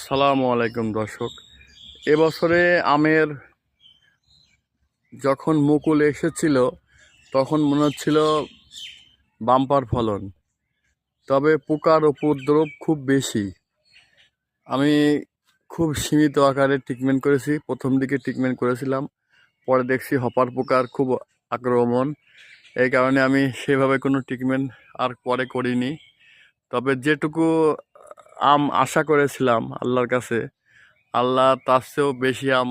আসসালামু আলাইকুম দর্শক। এবছরে আমের যখন মুকুল এসেছিল তখন মনে হচ্ছিল বাম্পার ফলন, তবে পোকার উপদ্রব খুব বেশি। আমি খুব সীমিত আকারে ট্রিটমেন্ট করেছি, প্রথম দিকে ট্রিটমেন্ট করেছিলাম, পরে দেখছি হপার পোকার খুব আক্রমণ। এই কারণে আমি সেভাবে কোনো ট্রিটমেন্ট আর পরে করিনি। তবে যেটুকু আম আশা করেছিলাম আল্লাহর কাছে, আল্লাহ তার চেয়েও বেশি আম,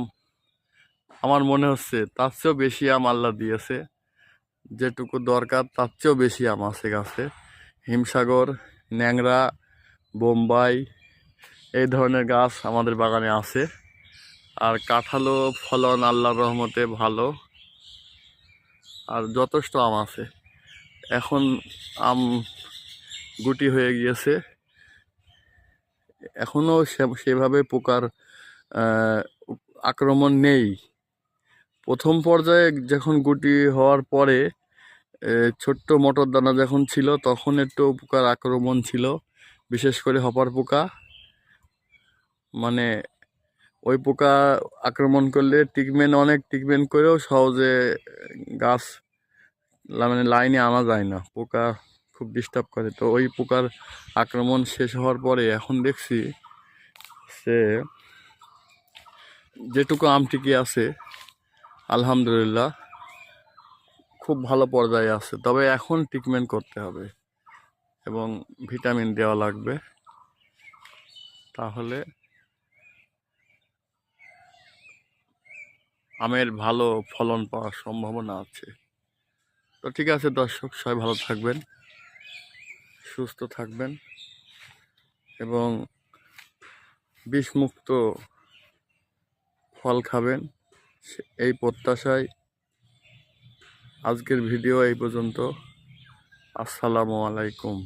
আমার মনে হচ্ছে তার চেয়েও বেশি আম আল্লাহ দিয়েছে। যেটুকু দরকার তার চেয়েও বেশি আম আছে গাছে। হিমসাগর, ন্যাংরা, বোম্বাই এই ধরনের গাছ আমাদের বাগানে আছে। আর কাঁঠালও ফলন আল্লাহর রহমতে ভালো, আর যথেষ্ট আম আছে। এখন আম গুটি হয়ে গিয়েছে, এখনও সেভাবে পোকার আহ, আক্রমণ নেই। প্রথম পর্যায়ে যখন গুটি হওয়ার পরে ছোট্ট মটর দানা যখন ছিল তখন একটু পোকার আক্রমণ ছিল, বিশেষ করে হপার পোকা। মানে ওই পোকা আক্রমণ করলে অনেক ট্রিটমেন্ট করেও সহজে গাছ মানে লাইনে আনা যায় না, পোকা খুব ডিস্টার্ব করে। তো ওই পোকার আক্রমণ শেষ হওয়ার পরে এখন দেখছি সে যেটুকু আম টিকে আছে আলহামদুলিল্লাহ খুব ভালো পর্যায়ে আছে। তবে এখন ট্রিটমেন্ট করতে হবে এবং ভিটামিন দেওয়া লাগবে, তাহলে আমের ভালো ফলন পাওয়ার সম্ভাবনা আছে। তো ঠিক আছে দর্শক, সবাই ভালো থাকবেন, সুস্থ থাকবেন এবং বিষমুক্ত ফল খাবেন, এই প্রত্যাশায় আজকের ভিডিও এই পর্যন্ত। আসসালামু আলাইকুম।